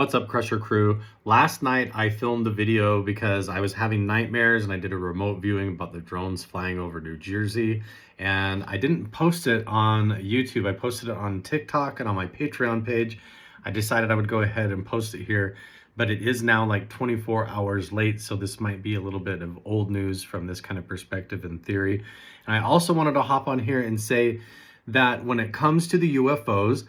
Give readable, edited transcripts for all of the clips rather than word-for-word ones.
What's up, Crusher crew? Last night I filmed a video because I was having nightmares and I did a remote viewing about the drones flying over New Jersey, and I didn't post it on YouTube. I posted it on TikTok and on my Patreon page. I decided I would go ahead and post it here, but it is now like 24 hours late, so this might be a little bit of old news from this kind of perspective and theory. And I also wanted to hop on here and say that when it comes to the UFOs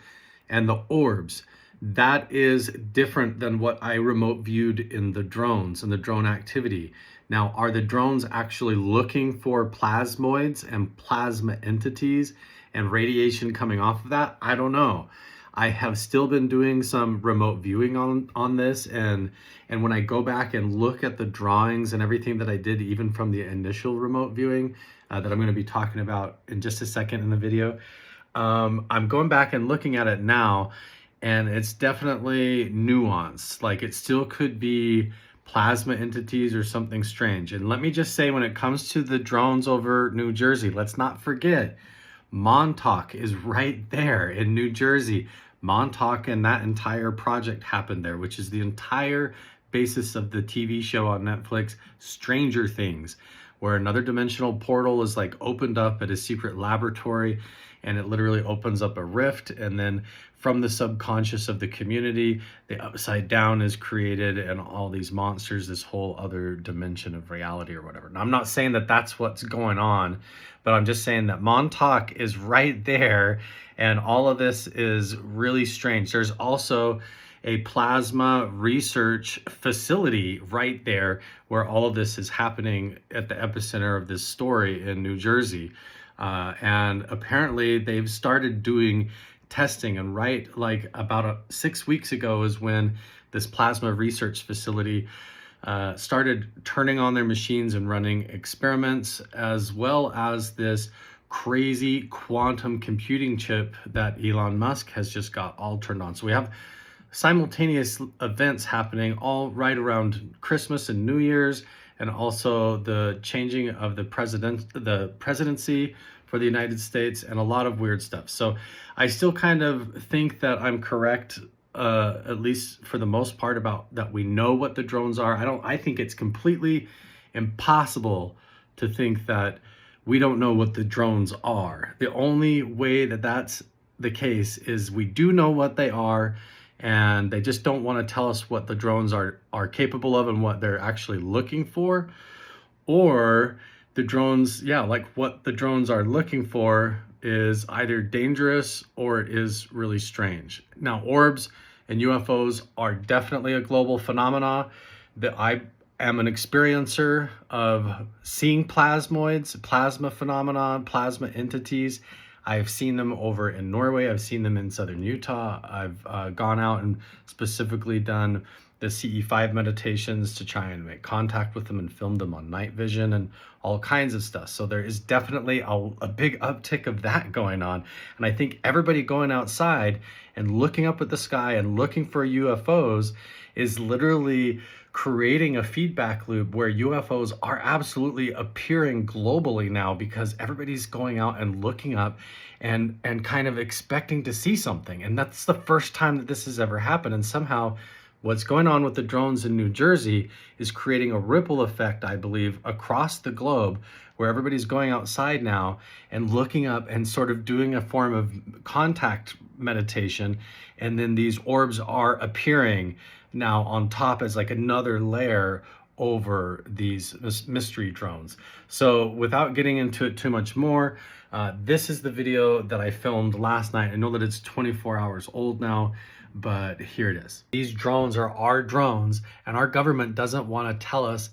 and the orbs, that is different than what I remote viewed in the drones and the drone activity. Now, are the drones actually looking for plasmoids and plasma entities and radiation coming off of that? I don't know. I have still been doing some remote viewing on this, and when I go back and look at the drawings and everything that I did, even from the initial remote viewing that I'm going to be talking about in just a second in the video, I'm going back and looking at it now, and it's definitely nuanced. Like, it still could be plasma entities or something strange. And let me just say, when it comes to the drones over New Jersey, let's not forget Montauk is right there in New Jersey. Montauk and that entire project happened there, which is the entire basis of the TV show on Netflix, Stranger Things, where another dimensional portal is like opened up at a secret laboratory, and it literally opens up a rift, and then from the subconscious of the community, the upside down is created, and all these monsters, this whole other dimension of reality or whatever. Now, I'm not saying that that's what's going on, but I'm just saying that Montauk is right there, and all of this is really strange. There's also a plasma research facility right there where all of this is happening at the epicenter of this story in New Jersey. And apparently they've started doing testing, and right like about 6 weeks ago is when this plasma research facility started turning on their machines and running experiments, as well as this crazy quantum computing chip that Elon Musk has just got all turned on. So we have simultaneous events happening all right around Christmas and New Year's, and also the changing of the presidency for the United States, and a lot of weird stuff. So I still kind of think that I'm correct, at least for the most part, about that we know what the drones are. I think it's completely impossible to think that we don't know what the drones are. The only way that that's the case is we do know what they are, and they just don't want to tell us what the drones are capable of and what they're actually looking for. Or the drones, like what the drones are looking for is either dangerous or it is really strange. Now, orbs and UFOs are definitely a global phenomena. That I am an experiencer of seeing plasmoids, plasma phenomenon, plasma entities. I've seen them over in Norway. I've seen them in southern Utah. I've gone out and specifically done the CE5 meditations to try and make contact with them and film them on night vision and all kinds of stuff. So there is definitely a big uptick of that going on. And I think everybody going outside and looking up at the sky and looking for UFOs is literally creating a feedback loop where UFOs are absolutely appearing globally now, because everybody's going out and looking up and kind of expecting to see something. And that's the first time that this has ever happened. And somehow what's going on with the drones in New Jersey is creating a ripple effect, I believe, across the globe, where everybody's going outside now and looking up and sort of doing a form of contact meditation. And then these orbs are appearing now on top as like another layer over these mystery drones. So without getting into it too much more, this is the video that I filmed last night. I know that it's 24 hours old now, but here it is. These drones are our drones, and our government doesn't want to tell us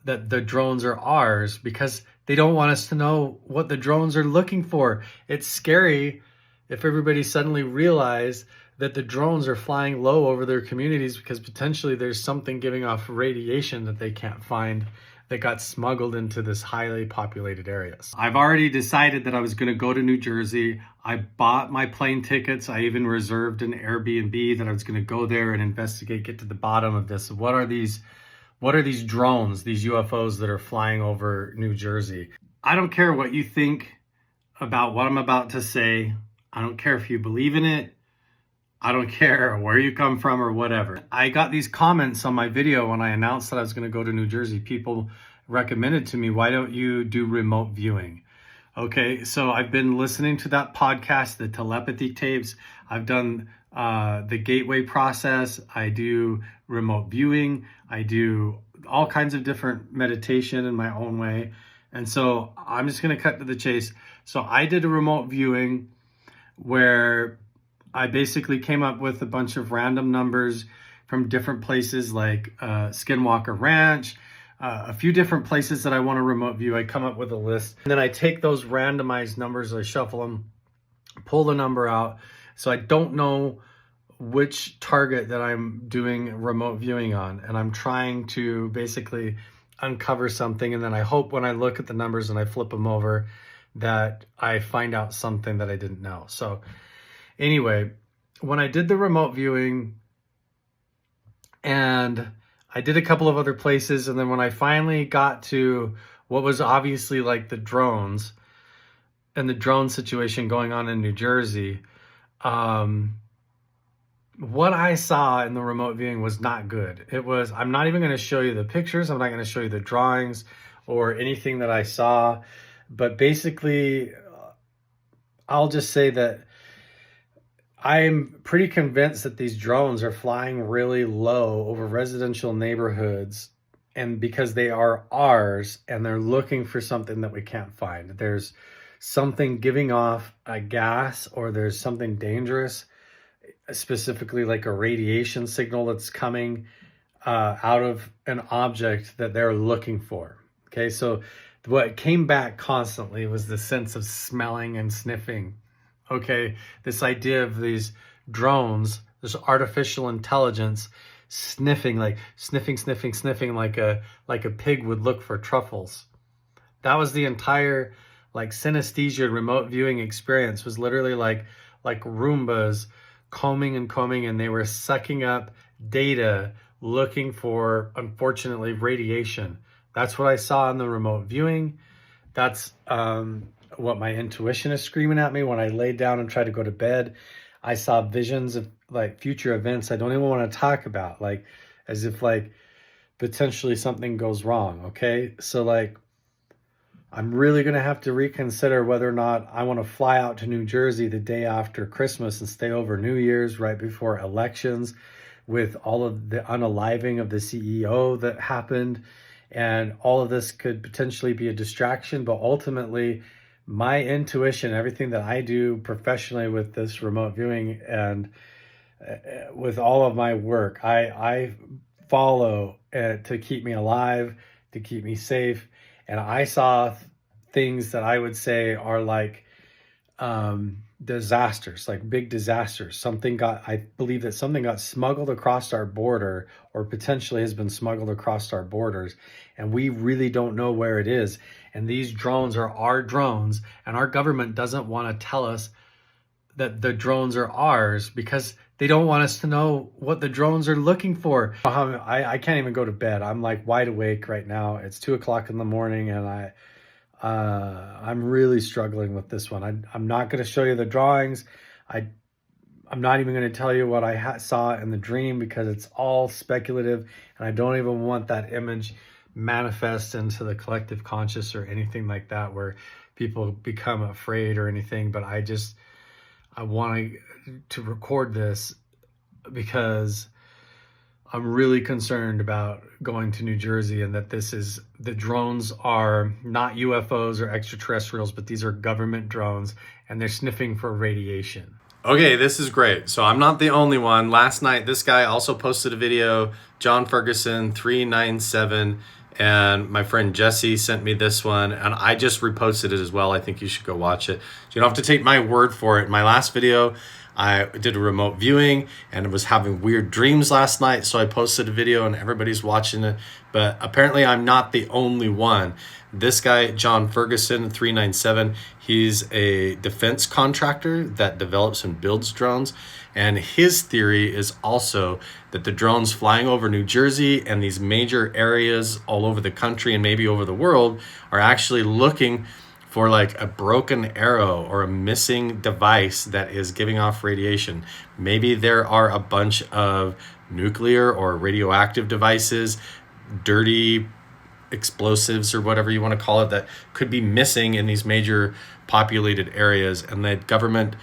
that the drones are ours because they don't want us to know what the drones are looking for. It's scary if everybody suddenly realized that the drones are flying low over their communities because potentially there's something giving off radiation that they can't find that got smuggled into this highly populated areas. I've already decided that I was going to go to New Jersey. I bought my plane tickets. I even reserved an Airbnb that I was going to go there and investigate, get to the bottom of this. What are these drones, these UFOs that are flying over New Jersey? I don't care what you think about what I'm about to say. I don't care if you believe in it I don't care where you come from or whatever. I got these comments on my video when I announced that I was going to go to New Jersey. People recommended to me, why don't you do remote viewing? Okay, so I've been listening to that podcast, the telepathy tapes. I've done the gateway process. I do remote viewing. I do all kinds of different meditation in my own way. And so I'm just going to cut to the chase. So I did a remote viewing where I basically came up with a bunch of random numbers from different places like Skinwalker Ranch, a few different places that I want to remote view. I come up with a list, and then I take those randomized numbers, I shuffle them, pull the number out. So I don't know which target that I'm doing remote viewing on, and I'm trying to basically uncover something, and then I hope when I look at the numbers and I flip them over that I find out something that I didn't know. So anyway, when I did the remote viewing, and I did a couple of other places, and then when I finally got to what was obviously like the drones and the drone situation going on in New Jersey, what I saw in the remote viewing was not good. I'm not even going to show you the pictures. I'm not going to show you the drawings or anything that I saw. But basically, I'll just say that I'm pretty convinced that these drones are flying really low over residential neighborhoods, and because they are ours and they're looking for something that we can't find. There's something giving off a gas, or there's something dangerous, specifically like a radiation signal that's coming out of an object that they're looking for. Okay, so what came back constantly was the sense of smelling and sniffing. Okay, this idea of these drones, this artificial intelligence sniffing, like sniffing like a pig would look for truffles. That was the entire like synesthesia remote viewing experience, was literally like Roombas combing, and they were sucking up data looking for, unfortunately, radiation. That's what I saw in the remote viewing. That's what my intuition is screaming at me when I laid down and tried to go to bed. I saw visions of like future events I don't even want to talk about, like as if like potentially something goes wrong. Okay, so like I'm really going to have to reconsider whether or not I want to fly out to New Jersey the day after Christmas and stay over New Year's right before elections, with all of the unaliving of the CEO that happened. And all of this could potentially be a distraction, but ultimately my intuition, everything that I do professionally with this remote viewing and with all of my work, I follow to keep me alive, to keep me safe. And I saw things that I would say are like disasters, like big disasters. I believe that something got smuggled across our border, or potentially has been smuggled across our borders, and we really don't know where it is. And these drones are our drones, and our government doesn't want to tell us that the drones are ours because they don't want us to know what the drones are looking for. I can't even go to bed. I'm like wide awake right now. It's 2:00 in the morning, and I'm really struggling with this one. I'm not going to show you the drawings. I'm not even going to tell you what I saw in the dream, because it's all speculative, and I don't even want that image manifest into the collective conscious or anything like that, where people become afraid or anything. But I want to record this because I'm really concerned about going to New Jersey, and that the drones are not UFOs or extraterrestrials, but these are government drones, and they're sniffing for radiation. Okay, this is great. So I'm not the only one. Last night, this guy also posted a video, John Ferguson 397, and my friend Jesse sent me this one, and I just reposted it as well. I think you should go watch it. You don't have to take my word for it. In my last video, I did a remote viewing and was having weird dreams last night, so I posted a video and everybody's watching it. But apparently I'm not the only one. This guy, John Ferguson 397, he's a defense contractor that develops and builds drones. And his theory is also that the drones flying over New Jersey and these major areas all over the country and maybe over the world are actually looking for like a broken arrow or a missing device that is giving off radiation. Maybe there are a bunch of nuclear or radioactive devices, dirty explosives or whatever you want to call it, that could be missing in these major populated areas, and the government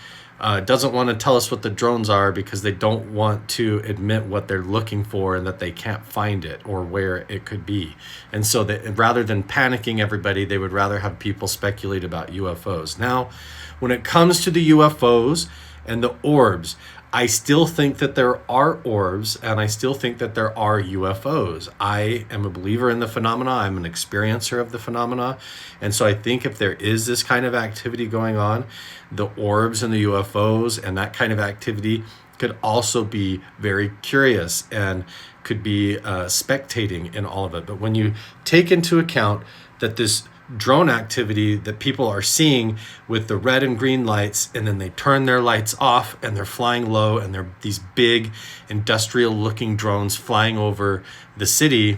doesn't want to tell us what the drones are because they don't want to admit what they're looking for and that they can't find it or where it could be. And so that rather than panicking everybody, they would rather have people speculate about UFOs. Now, when it comes to the UFOs and the orbs, I still think that there are orbs, and I still think that there are UFOs. I am a believer in the phenomena. I'm an experiencer of the phenomena. And so I think if there is this kind of activity going on, the orbs and the UFOs and that kind of activity could also be very curious and could be spectating in all of it. But when you take into account that this drone activity that people are seeing with the red and green lights, and then they turn their lights off and they're flying low, and they're these big industrial looking drones flying over the city,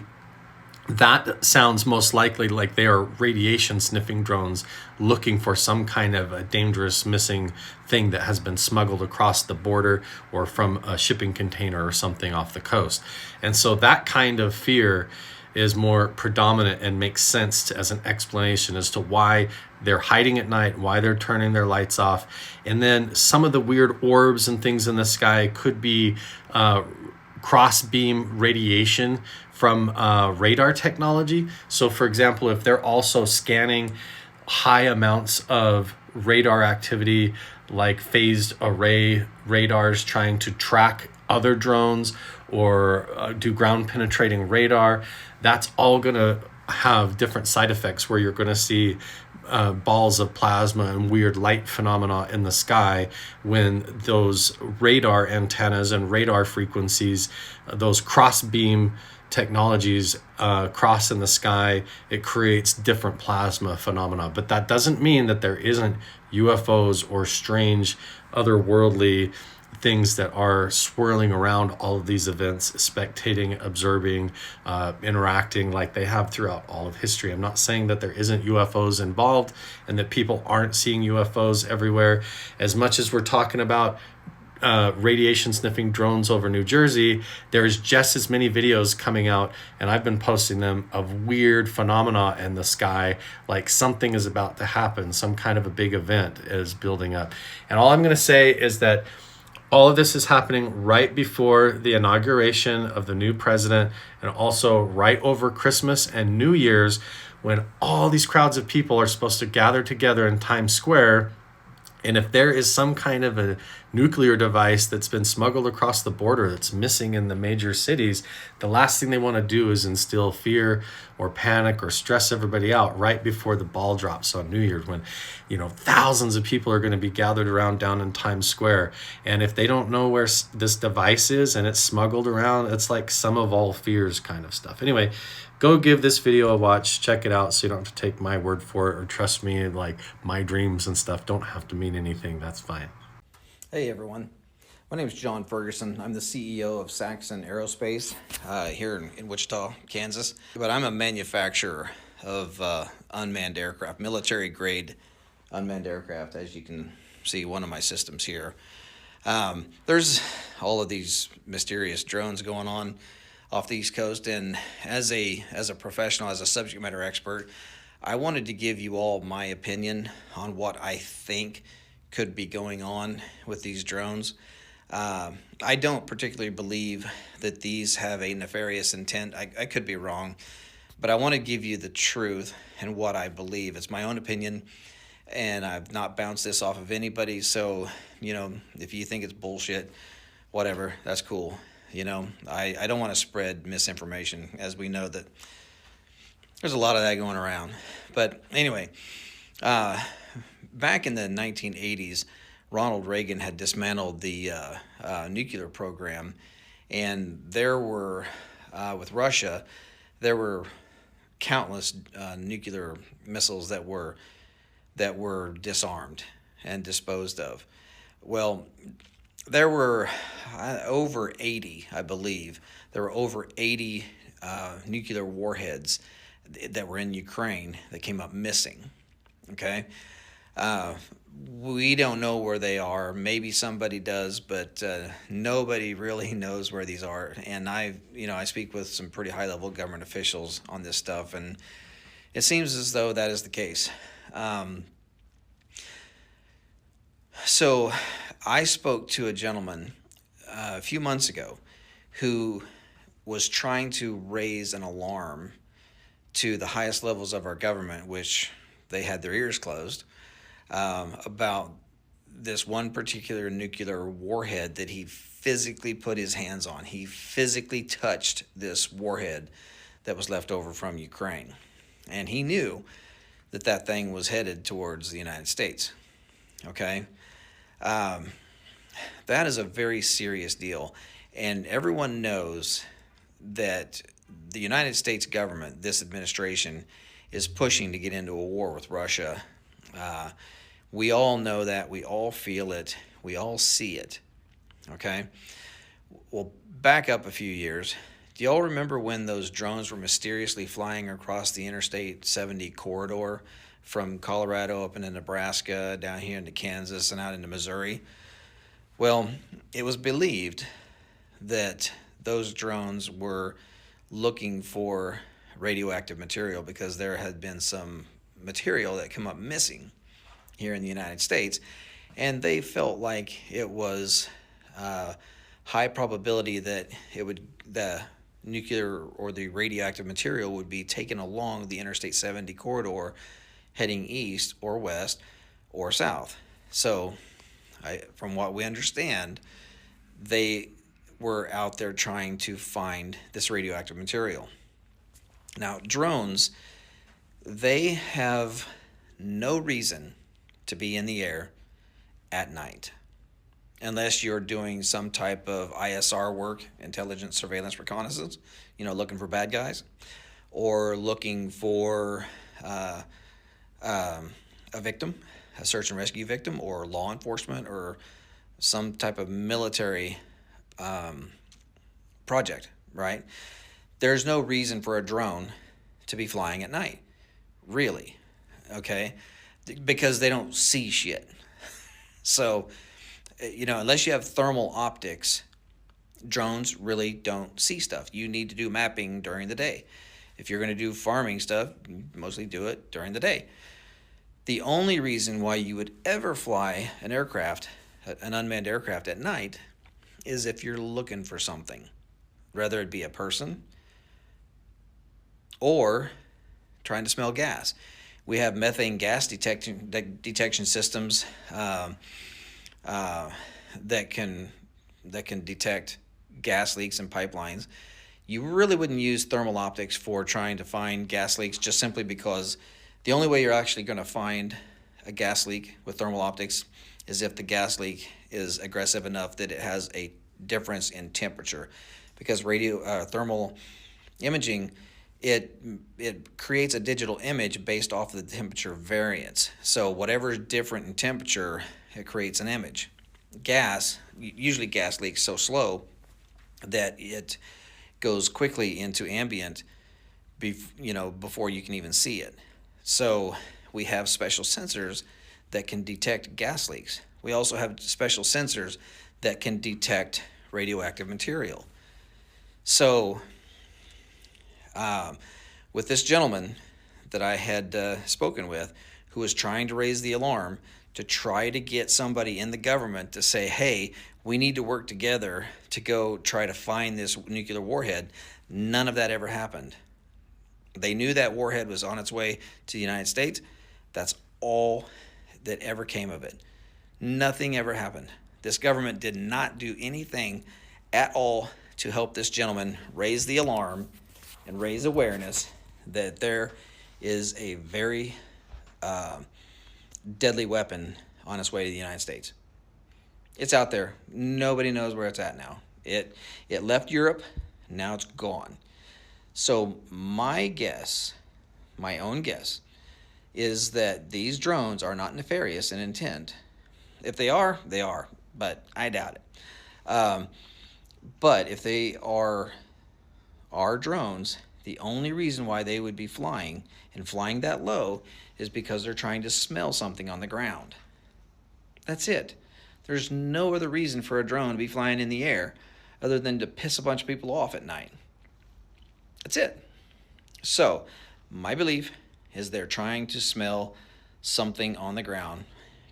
that sounds most likely like they are radiation sniffing drones looking for some kind of a dangerous missing thing that has been smuggled across the border or from a shipping container or something off the coast. And so that kind of fear is more predominant and makes sense as an explanation as to why they're hiding at night, why they're turning their lights off. And then some of the weird orbs and things in the sky could be cross beam radiation from radar technology. So for example, if they're also scanning high amounts of radar activity, like phased array radars trying to track other drones or do ground penetrating radar, that's all going to have different side effects where you're going to see balls of plasma and weird light phenomena in the sky when those radar antennas and radar frequencies, those cross beam technologies cross in the sky. It creates different plasma phenomena. But that doesn't mean that there isn't UFOs or strange otherworldly things that are swirling around all of these events, spectating, observing, interacting like they have throughout all of history. I'm not saying that there isn't UFOs involved and that people aren't seeing UFOs everywhere. As much as we're talking about radiation sniffing drones over New Jersey, there's just as many videos coming out, and I've been posting them, of weird phenomena in the sky, like something is about to happen, some kind of a big event is building up. And all I'm going to say is that all of this is happening right before the inauguration of the new president, and also right over Christmas and New Year's, when all these crowds of people are supposed to gather together in Times Square. And if there is some kind of a nuclear device that's been smuggled across the border that's missing in the major cities, the last thing they want to do is instill fear or panic or stress everybody out right before the ball drops on New Year's, when, you know, thousands of people are going to be gathered around down in Times Square. And if they don't know where this device is and it's smuggled around, it's like sum of all fears kind of stuff. Anyway, go give this video a watch, check it out, so you don't have to take my word for it or trust me, like my dreams and stuff don't have to mean anything. That's fine. Hey everyone, my name is John Ferguson. I'm the CEO of Saxon Aerospace here in Wichita, Kansas. But I'm a manufacturer of unmanned aircraft, military grade unmanned aircraft, as you can see one of my systems here. There's all of these mysterious drones going on off the East Coast, and as a professional, as a subject matter expert, I wanted to give you all my opinion on what I think could be going on with these drones. I don't particularly believe that these have a nefarious intent. I could be wrong, but I want to give you the truth and what I believe. It's my own opinion, and I've not bounced this off of anybody. So, you know, if you think it's bullshit, whatever, that's cool. You know, I don't want to spread misinformation, as we know that there's a lot of that going around. But anyway, back in the 1980s, Ronald Reagan had dismantled the nuclear program, and there were, with Russia, there were countless nuclear missiles that were disarmed and disposed of. Well, there were over 80, I believe. There were over 80 nuclear warheads that were in Ukraine that came up missing. Okay. We don't know where they are. Maybe somebody does, but nobody really knows where these are. And I speak with some pretty high-level government officials on this stuff, and it seems as though that is the case. Um, so, I spoke to a gentleman a few months ago who was trying to raise an alarm to the highest levels of our government, which they had their ears closed, about this one particular nuclear warhead that he physically put his hands on. He physically touched this warhead that was left over from Ukraine. And he knew that that thing was headed towards the United States. Okay? Um, that is a very serious deal. And everyone knows that the United States government, this administration, is pushing to get into a war with Russia. Uh, we all know that. We all feel it. We all see it. Okay? Well, back up a few years. Do y'all remember when those drones were mysteriously flying across the Interstate 70 corridor from Colorado up into Nebraska, down here into Kansas, and out into Missouri? Well, it was believed that those drones were looking for radioactive material because there had been some material that come up missing here in the United States, and they felt like it was high probability that the nuclear or the radioactive material would be taken along the Interstate 70 corridor heading east or west or south. So, from what we understand, they were out there trying to find this radioactive material. Now, drones, they have no reason to be in the air at night unless you're doing some type of ISR work, intelligence, surveillance, reconnaissance, looking for bad guys, or looking for a victim, a search and rescue victim, or law enforcement, or some type of military project, right? There's no reason for a drone to be flying at night, really, okay? Because they don't see shit. So, unless you have thermal optics, drones really don't see stuff. You need to do mapping during the day. If you're going to do farming stuff, you mostly do it during the day. The only reason why you would ever fly an aircraft, an unmanned aircraft at night, is if you're looking for something, whether it be a person or trying to smell gas. We have methane gas detection systems that can detect gas leaks in pipelines. You really wouldn't use thermal optics for trying to find gas leaks, just simply because the only way you're actually going to find a gas leak with thermal optics is if the gas leak is aggressive enough that it has a difference in temperature. Because thermal imaging, it creates a digital image based off of the temperature variance. So whatever is different in temperature, it creates an image. Usually gas leaks so slow that it goes quickly into ambient before you can even see it. So we have special sensors that can detect gas leaks. We also have special sensors that can detect radioactive material. So with this gentleman that I had spoken with, who was trying to raise the alarm to try to get somebody in the government to say, hey, we need to work together to go try to find this nuclear warhead, none of that ever happened. They knew that warhead was on its way to the United States. That's all that ever came of it. Nothing ever happened. This government did not do anything at all to help this gentleman raise the alarm and raise awareness that there is a very deadly weapon on its way to the United States. It's out there. Nobody knows where it's at now. It left Europe. Now it's gone. So my own guess, is that these drones are not nefarious in intent. If they are, they are, but I doubt it. But if they are drones, The only reason why they would be flying and flying that low is because they're trying to smell something on the ground. That's it. There's no other reason for a drone to be flying in the air other than to piss a bunch of people off at night. That's it. So, my belief is they're trying to smell something on the ground.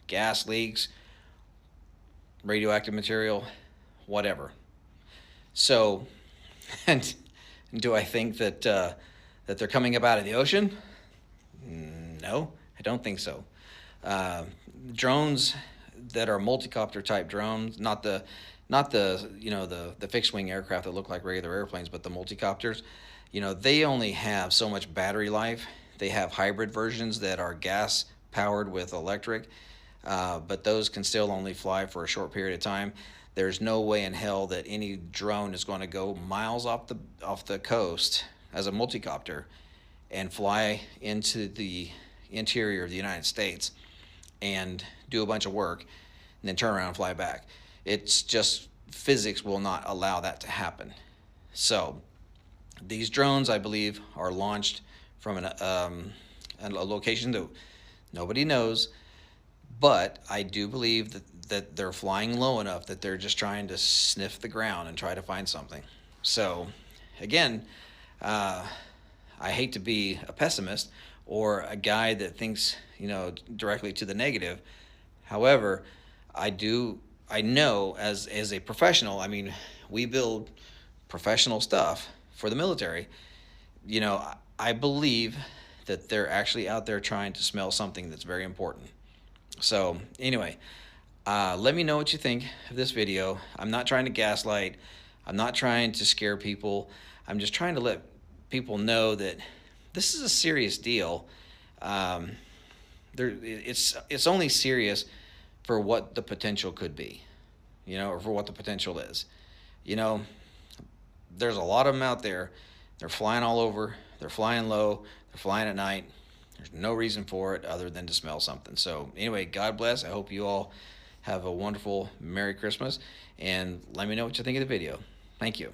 Gas leaks, radioactive material, whatever. So, and do I think that that they're coming up out of the ocean? No, I don't think so. Drones that are multi-copter type drones, not the the fixed wing aircraft that look like regular airplanes, but the multi-copters, they only have so much battery life. They have hybrid versions that are gas powered with electric, but those can still only fly for a short period of time. There's no way in hell that any drone is going to go miles off the coast as a multi-copter and fly into the interior of the United States and do a bunch of work and then turn around and fly back. It's just physics will not allow that to happen. So these drones, I believe, are launched from a location that nobody knows, but I do believe that they're flying low enough that they're just trying to sniff the ground and try to find something. So again, I hate to be a pessimist or a guy that thinks directly to the negative. However, I know as a professional, I mean, we build professional stuff for the military. I believe that they're actually out there trying to smell something that's very important. So anyway, let me know what you think of this video. I'm not trying to gaslight. I'm not trying to scare people. I'm just trying to let people know that this is a serious deal. It's only serious for what the potential could be, or for what the potential is. There's a lot of them out there. They're flying all over. They're flying low. They're flying at night. There's no reason for it other than to smell something. So anyway, God bless. I hope you all have a wonderful Merry Christmas, and let me know what you think of the video. Thank you.